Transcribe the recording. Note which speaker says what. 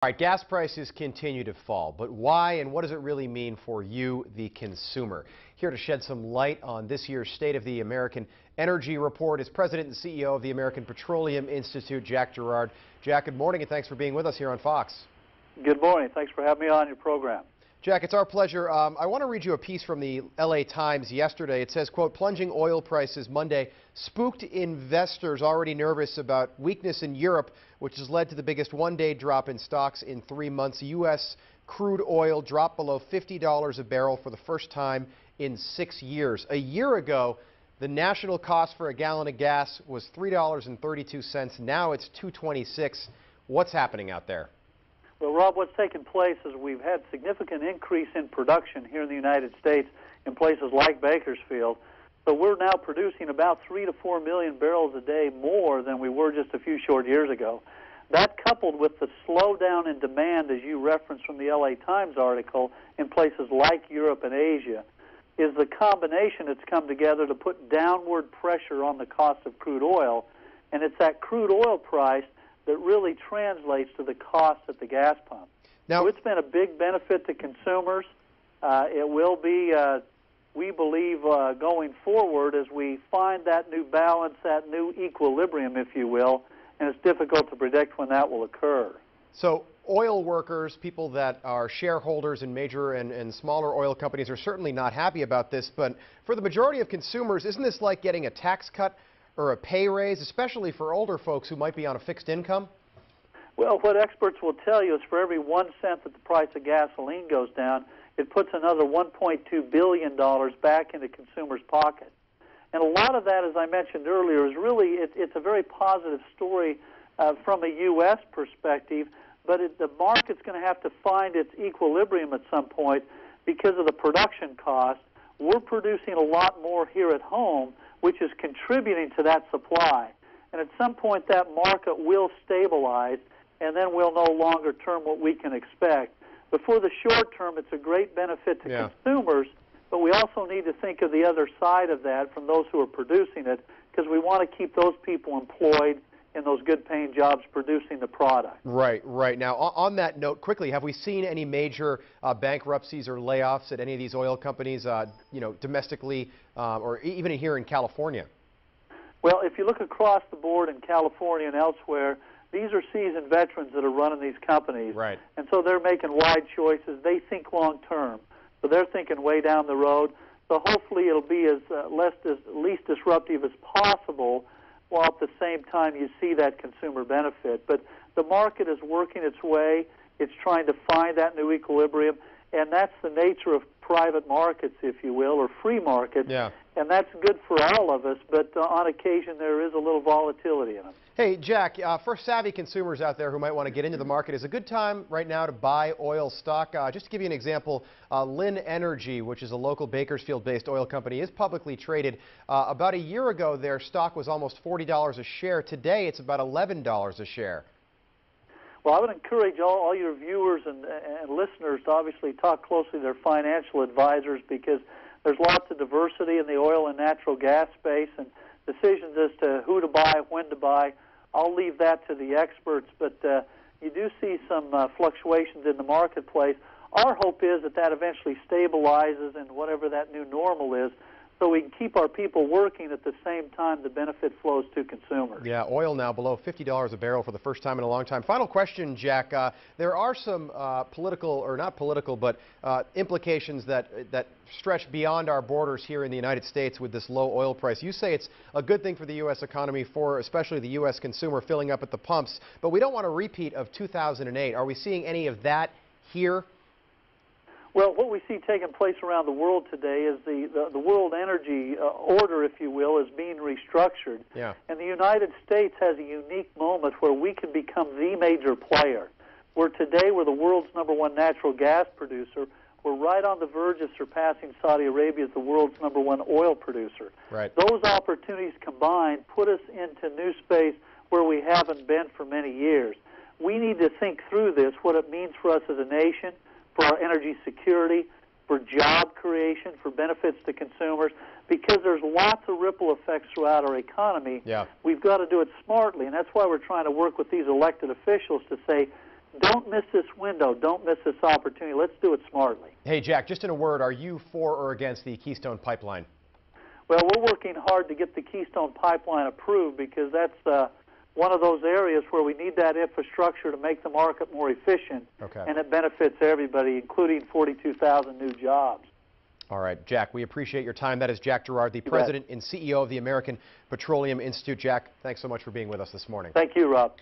Speaker 1: All right, gas prices continue to fall, but why and what does it really mean for you, the consumer? Here to shed some light on this year's State of the American Energy Report is President and CEO of the American Petroleum Institute, Jack Girard. Jack, good morning and thanks for being with us here on Fox.
Speaker 2: Good morning. Thanks for having me on your program.
Speaker 1: Jack, it's our pleasure. I want to read you a piece from the LA Times yesterday. It says, quote, plunging oil prices Monday spooked investors already nervous about weakness in Europe, which has led to the biggest one-day drop in stocks in 3 months. U.S. crude oil dropped below $50 a barrel for the first time in 6 years. A year ago, the national cost for a gallon of gas was $3.32. Now it's $2.26. What's happening out there?
Speaker 2: Well, Rob, what's taken place is we've had significant increase in production here in the United States in places like Bakersfield. So we're now producing about 3 to 4 million barrels a day more than we were just a few short years ago. That, coupled with the slowdown in demand, as you referenced from the LA Times article, in places like Europe and Asia, is the combination that's come together to put downward pressure on the cost of crude oil. And it's that crude oil price that really translates to the cost at the gas pump. Now, so it's been a big benefit to consumers. It will be, we believe, going forward as we find that new balance, that new equilibrium, if you will, and it's difficult to predict when that will occur.
Speaker 1: So oil workers, people that are shareholders in major and smaller oil companies are certainly not happy about this, but for the majority of consumers, isn't this like getting a tax cut or a pay raise, especially for older folks who might be on a fixed income?
Speaker 2: Well, what experts will tell you is for every 1 cent that the price of gasoline goes down, it puts another $1.2 billion back into consumers' pockets. And a lot of that, as I mentioned earlier, is really, it's a very positive story from a U.S. perspective, but the market's going to have to find its equilibrium at some point because of the production cost. We're producing a lot more here at home, which is contributing to that supply. And at some point, that market will stabilize, and then we'll no longer term what we can expect. But for the short term, it's a great benefit to consumers, but we also need to think of the other side of that from those who are producing it, because we want to keep those people employed in those good-paying jobs producing the product.
Speaker 1: Right, right. Now, on that note, quickly, have we seen any major bankruptcies or layoffs at any of these oil companies, domestically or even here in California?
Speaker 2: Well, if you look across the board in California and elsewhere, these are seasoned veterans that are running these companies.
Speaker 1: Right.
Speaker 2: And so they're making wide choices. They think long-term. So they're thinking way down the road. So hopefully it'll be as least disruptive as possible, while at the same time you see that consumer benefit. But the market is working its way. It's trying to find that new equilibrium, and that's the nature of private markets, if you will, or free markets.
Speaker 1: Yeah.
Speaker 2: And that's good for all of us, but on occasion there is a little volatility in them.
Speaker 1: Hey, Jack, for savvy consumers out there who might want to get into the market, is a good time right now to buy oil stock? Just to give you an example, Lynn Energy, which is a local Bakersfield-based oil company, is publicly traded. About a year ago, their stock was almost $40 a share. Today, it's about $11 a share.
Speaker 2: Well, I would encourage all your viewers and listeners to obviously talk closely to their financial advisors, because there's lots of diversity in the oil and natural gas space, and decisions as to who to buy, when to buy, I'll leave that to the experts. But you do see some fluctuations in the marketplace. Our hope is that eventually stabilizes in whatever that new normal is, so we can keep our people working at the same time the benefit flows to consumers.
Speaker 1: Yeah, oil now below $50 a barrel for the first time in a long time. Final question, Jack. There are some political, or not political, but implications that stretch beyond our borders here in the United States with this low oil price. You say it's a good thing for the U.S. economy, for especially the U.S. consumer filling up at the pumps, but we don't want a repeat of 2008. Are we seeing any of that here?
Speaker 2: Well, what we see taking place around the world today is the world energy order, if you will, is being restructured.
Speaker 1: Yeah.
Speaker 2: And the United States has a unique moment where we can become the major player. Where today we're the world's #1 natural gas producer. We're right on the verge of surpassing Saudi Arabia as the world's #1 oil producer.
Speaker 1: Right.
Speaker 2: Those opportunities combined put us into new space where we haven't been for many years. We need to think through this, what it means for us as a nation, for our energy security, for job creation, for benefits to consumers, because there's lots of ripple effects throughout our economy.
Speaker 1: Yeah.
Speaker 2: We've got to do it smartly, and that's why we're trying to work with these elected officials to say, Don't miss this window. Don't miss this opportunity. Let's do it smartly.
Speaker 1: Hey, Jack, just in a word, are you for or against the Keystone Pipeline?
Speaker 2: Well, we're working hard to get the Keystone Pipeline approved because that's one of those areas where we need that infrastructure to make the market more efficient, and it benefits everybody, including 42,000 new jobs.
Speaker 1: All right, Jack, we appreciate your time. That is Jack Girard, the President and CEO of the American Petroleum Institute. Jack, thanks so much for being with us this morning.
Speaker 2: Thank you, Rob.